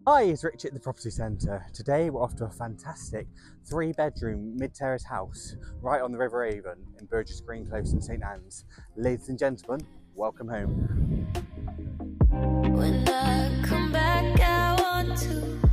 Hi, it's Rich at the Property Centre. Today we're off to a fantastic 3-bedroom mid-terrace house right on the River Avon in Burgess Green Close in St Anne's. Ladies and gentlemen, welcome home. When I come back, I want to